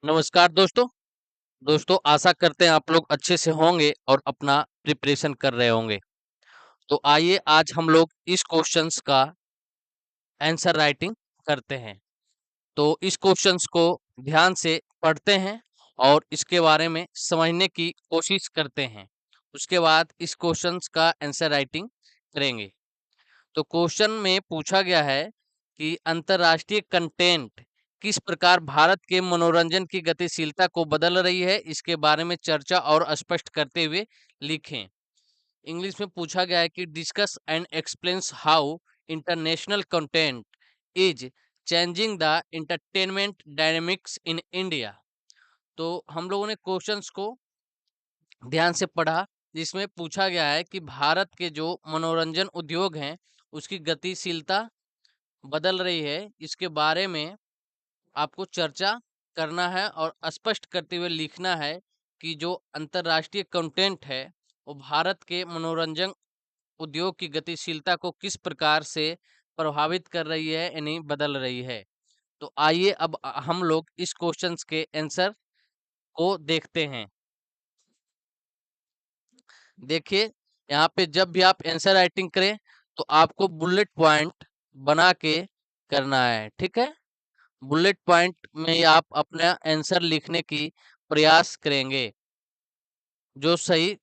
नमस्कार दोस्तों। दोस्तों आशा करते हैं आप लोग अच्छे से होंगे और अपना प्रिपरेशन कर रहे होंगे। तो आइए आज हम लोग इस क्वेश्चंस का आंसर राइटिंग करते हैं। तो इस क्वेश्चंस को ध्यान से पढ़ते हैं और इसके बारे में समझने की कोशिश करते हैं। उसके बाद इस क्वेश्चंस का आंसर राइटिंग करेंगे। तो क्वेश्चन में पूछा गया है कि अंतर्राष्ट्रीय कंटेंट किस प्रकार भारत के मनोरंजन की गतिशीलता को बदल रही है, इसके बारे में चर्चा और स्पष्ट करते हुए लिखें। इंग्लिश में पूछा गया है कि discuss and explains how international content is changing the entertainment dynamics in India. तो हम लोगों ने क्वेश्चंस को ध्यान से पढ़ा, जिसमें पूछा गया है कि भारत के जो मनोरंजन उद्योग हैं उसकी गतिशीलता बदल रही है, इसके बारे में आपको चर्चा करना है और स्पष्ट करते हुए लिखना है कि जो अंतर्राष्ट्रीय कंटेंट है वो भारत के मनोरंजन उद्योग की गतिशीलता को किस प्रकार से प्रभावित कर रही है यानी बदल रही है। तो आइए अब हम लोग इस क्वेश्चंस के आंसर को देखते हैं। देखिए, यहाँ पे जब भी आप आंसर राइटिंग करें तो आपको बुलेट पॉइंट बना के करना है, ठीक है। बुलेट पॉइंट में आप अपना आंसर लिखने की प्रयास करेंगे, जो सही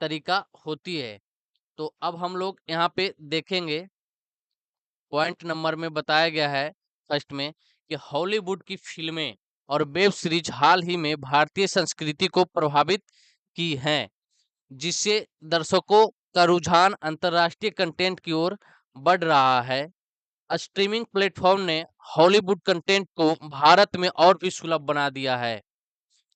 तरीका होती है। तो अब हम लोग यहाँ पे देखेंगे, पॉइंट नंबर में बताया गया है फर्स्ट में कि हॉलीवुड की फिल्में और वेब सीरीज हाल ही में भारतीय संस्कृति को प्रभावित की हैं, जिससे दर्शकों का रुझान अंतर्राष्ट्रीय कंटेंट की ओर बढ़ रहा है। स्ट्रीमिंग प्लेटफॉर्म ने हॉलीवुड कंटेंट को भारत में और भी सुलभ बना दिया है,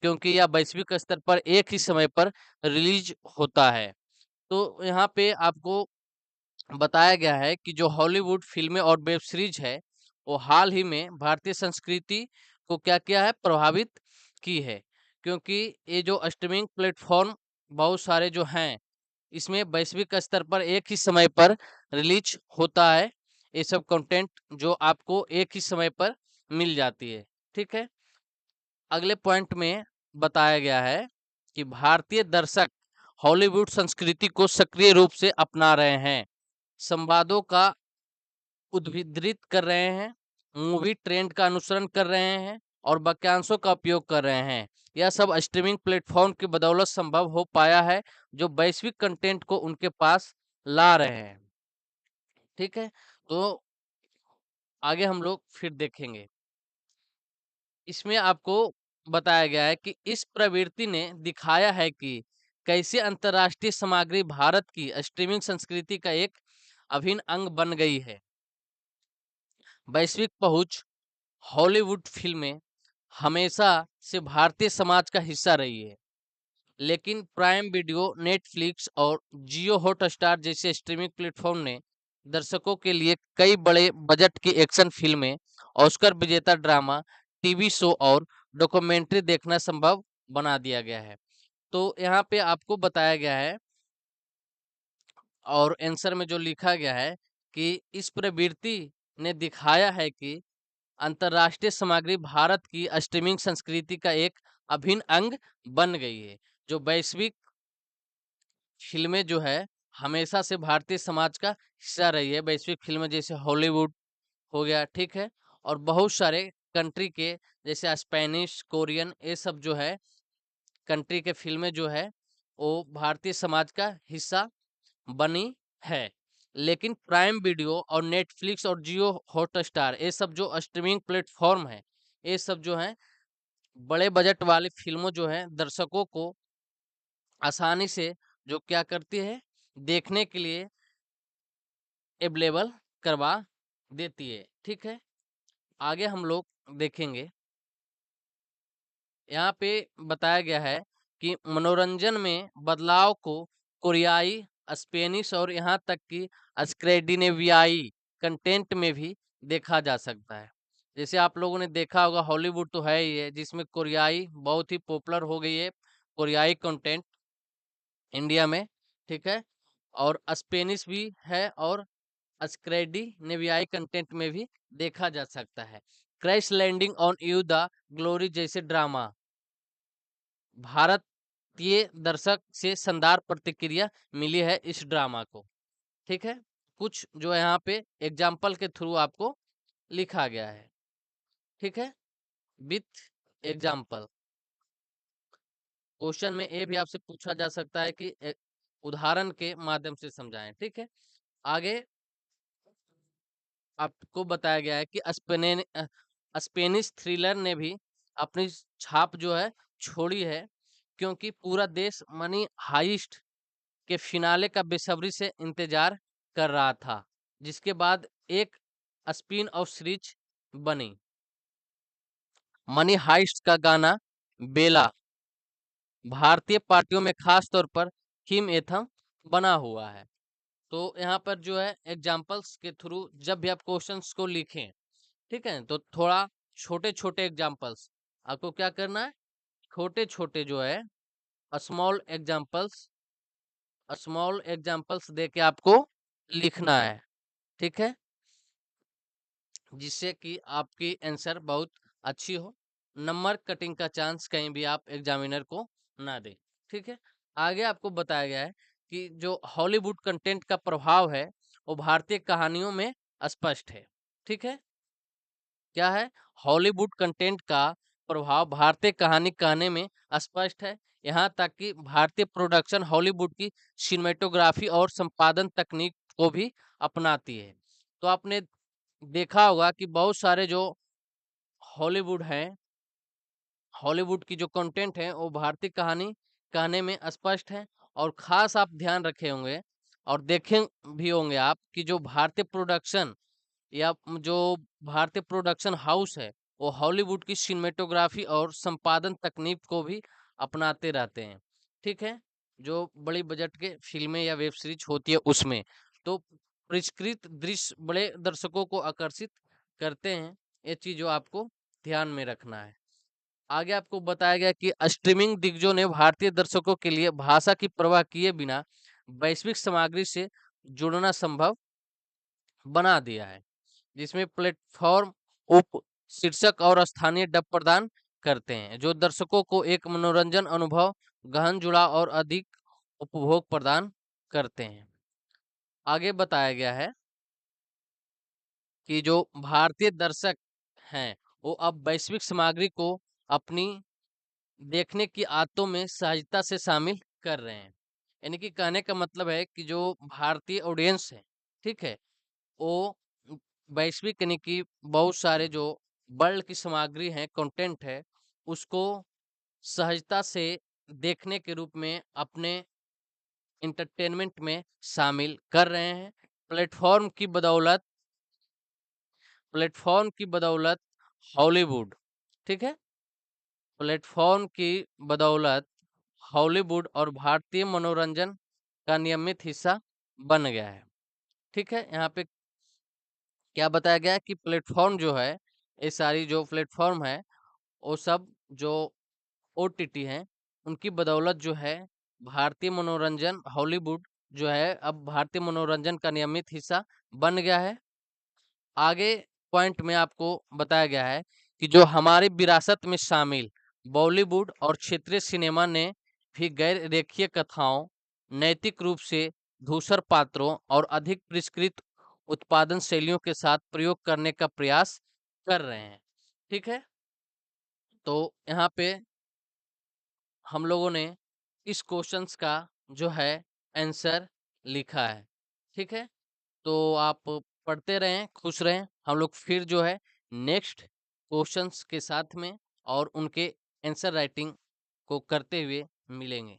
क्योंकि यह वैश्विक स्तर पर एक ही समय पर रिलीज होता है। तो यहाँ पे आपको बताया गया है कि जो हॉलीवुड फिल्में और वेब सीरीज है वो हाल ही में भारतीय संस्कृति को क्या किया है, प्रभावित की है। क्योंकि ये जो स्ट्रीमिंग प्लेटफॉर्म बहुत सारे जो हैं, इसमें वैश्विक स्तर पर एक ही समय पर रिलीज होता है। ये सब कंटेंट जो आपको एक ही समय पर मिल जाती है, ठीक है। अगले पॉइंट में बताया गया है कि भारतीय दर्शक हॉलीवुड संस्कृति को सक्रिय रूप से अपना रहे हैं, संवादों का उद्भिद्रित कर रहे हैं, मूवी ट्रेंड का अनुसरण कर रहे हैं और वाक्यांशों का उपयोग कर रहे हैं। यह सब स्ट्रीमिंग प्लेटफॉर्म की बदौलत संभव हो पाया है, जो वैश्विक कंटेंट को उनके पास ला रहे हैं, ठीक है। तो आगे हम लोग फिर देखेंगे। इसमें आपको बताया गया है कि इस प्रवृत्ति ने दिखाया है कि कैसे अंतर्राष्ट्रीय सामग्री भारत की स्ट्रीमिंग संस्कृति का एक अभिन्न अंग बन गई है। वैश्विक पहुंच हॉलीवुड फिल्में हमेशा से भारतीय समाज का हिस्सा रही है, लेकिन प्राइम वीडियो, नेटफ्लिक्स और जियो हॉटस्टार जैसे स्ट्रीमिंग प्लेटफॉर्म ने दर्शकों के लिए कई बड़े बजट की एक्शन फिल्में, ऑस्कर विजेता ड्रामा, टीवी शो और डॉक्यूमेंट्री देखना संभव बना दिया गया है। तो यहाँ पे आपको बताया गया है और आंसर में जो लिखा गया है कि इस प्रवृत्ति ने दिखाया है कि अंतर्राष्ट्रीय सामग्री भारत की स्ट्रीमिंग संस्कृति का एक अभिन्न अंग बन गई है। जो वैश्विक फिल्में जो है हमेशा से भारतीय समाज का हिस्सा रही है। वैश्विक फिल्में जैसे हॉलीवुड हो गया, ठीक है, और बहुत सारे कंट्री के जैसे स्पेनिश, कोरियन, ये सब जो है कंट्री के फिल्में जो है वो भारतीय समाज का हिस्सा बनी है। लेकिन प्राइम वीडियो और नेटफ्लिक्स और जियो हॉटस्टार, ये सब जो स्ट्रीमिंग प्लेटफॉर्म है, ये सब जो है बड़े बजट वाली फिल्मों जो है दर्शकों को आसानी से जो क्या करती है, देखने के लिए अवेलेबल करवा देती है, ठीक है। आगे हम लोग देखेंगे, यहाँ पे बताया गया है कि मनोरंजन में बदलाव को कोरियाई, स्पेनिश और यहाँ तक कि स्कैंडिनेवियाई कंटेंट में भी देखा जा सकता है। जैसे आप लोगों ने देखा होगा, हॉलीवुड तो है ही है जिसमें कोरियाई बहुत ही पॉपुलर हो गई है, कोरियाई कंटेंट इंडिया में, ठीक है। और स्पेनिश भी है और स्क्रेडिनेवियाई कंटेंट में भी देखा जा सकता है। Crash landing on you the glory जैसे ड्रामा। भारतीय दर्शक से शानदार प्रतिक्रिया मिली है इस ड्रामा को। ठीक है, कुछ जो है यहाँ पे एग्जाम्पल के थ्रू आपको लिखा गया है। ठीक है, विथ एग्जाम्पल। क्वेश्चन में ये भी आपसे पूछा जा सकता है कि उदाहरण के माध्यम से समझाएं। ठीक है, आगे आपको बताया गया है कि स्पेनिश थ्रिलर ने भी अपनी छाप जो है छोड़ी है, क्योंकि पूरा देश मनी हाइस्ट के फिनाले का बेसब्री से इंतजार कर रहा था, जिसके बाद एक स्पिन ऑफ सीरीज बनी। मनी हाइस्ट का गाना बेला भारतीय पार्टियों में खास तौर पर थीम एथम बना हुआ है। तो यहाँ पर जो है एग्जाम्पल्स के थ्रू जब भी आप क्वेश्चंस को लिखें, ठीक है, तो थोड़ा छोटे छोटे एग्जाम्पल्स आपको क्या करना है, छोटे छोटे जो है स्मॉल एग्जाम्पल्स दे के आपको लिखना है। ठीक है, जिससे कि आपकी आंसर बहुत अच्छी हो, नंबर कटिंग का चांस कहीं भी आप एग्जामिनर को ना दें। ठीक है, आगे आपको बताया गया है कि जो हॉलीवुड कंटेंट का प्रभाव है वो भारतीय कहानियों में स्पष्ट है। ठीक है, क्या है, हॉलीवुड कंटेंट का प्रभाव भारतीय कहानी कहने में स्पष्ट है। यहाँ तक कि भारतीय प्रोडक्शन हॉलीवुड की सिनेमेटोग्राफी और संपादन तकनीक को भी अपनाती है। तो आपने देखा होगा कि बहुत सारे जो हॉलीवुड हैं, हॉलीवुड की जो कंटेंट है वो भारतीय कहानी कहने में स्पष्ट है। और खास आप ध्यान रखे होंगे और देखे भी होंगे आप कि जो भारतीय प्रोडक्शन या जो भारतीय प्रोडक्शन हाउस है वो हॉलीवुड की सिनेमेटोग्राफी और संपादन तकनीक को भी अपनाते रहते हैं। ठीक है, जो बड़ी बजट के फिल्में या वेब सीरीज होती है उसमें तो परिष्कृत दृश्य बड़े दर्शकों को आकर्षित करते हैं। ये चीज जो आपको ध्यान में रखना है। आगे आपको बताया गया कि स्ट्रीमिंग दिग्गजों ने भारतीय दर्शकों के लिए भाषा की परवाह किए बिना वैश्विक सामग्री से जुड़ना संभव बना दिया है, जिसमें प्लेटफॉर्म उप शीर्षक और स्थानीय डब प्रदान करते हैं, जो दर्शकों को एक मनोरंजन अनुभव, गहन जुड़ाव और अधिक उपभोग प्रदान करते हैं। आगे बताया गया है कि जो भारतीय दर्शक हैं वो अब वैश्विक सामग्री को अपनी देखने की आदतों में सहजता से शामिल कर रहे हैं। यानी कि कहने का मतलब है कि जो भारतीय ऑडियंस है, ठीक है, वो वैश्विक यानी कि बहुत सारे जो वर्ल्ड की सामग्री है, कंटेंट है, उसको सहजता से देखने के रूप में अपने इंटरटेनमेंट में शामिल कर रहे हैं। प्लेटफॉर्म की बदौलत प्लेटफॉर्म की बदौलत हॉलीवुड, ठीक है, प्लेटफॉर्म की बदौलत हॉलीवुड और भारतीय मनोरंजन का नियमित हिस्सा बन गया है। ठीक है, यहाँ पे क्या बताया गया है कि प्लेटफॉर्म जो है, ये सारी जो प्लेटफॉर्म है वो सब जो ओटीटी हैं उनकी बदौलत जो है भारतीय मनोरंजन हॉलीवुड जो है अब भारतीय मनोरंजन का नियमित हिस्सा बन गया है। आगे पॉइंट में आपको बताया गया है कि जो हमारी विरासत में शामिल बॉलीवुड और क्षेत्रीय सिनेमा ने भी गैर रेखीय कथाओं, नैतिक रूप से धूसर पात्रों और अधिक परिष्कृत उत्पादन शैलियों के साथ प्रयोग करने का प्रयास कर रहे हैं। ठीक है, तो यहाँ पे हम लोगों ने इस क्वेश्चंस का जो है आंसर लिखा है। ठीक है, तो आप पढ़ते रहें, खुश रहें। हम लोग फिर जो है नेक्स्ट क्वेश्चंस के साथ में और उनके आंसर राइटिंग को करते हुए मिलेंगे।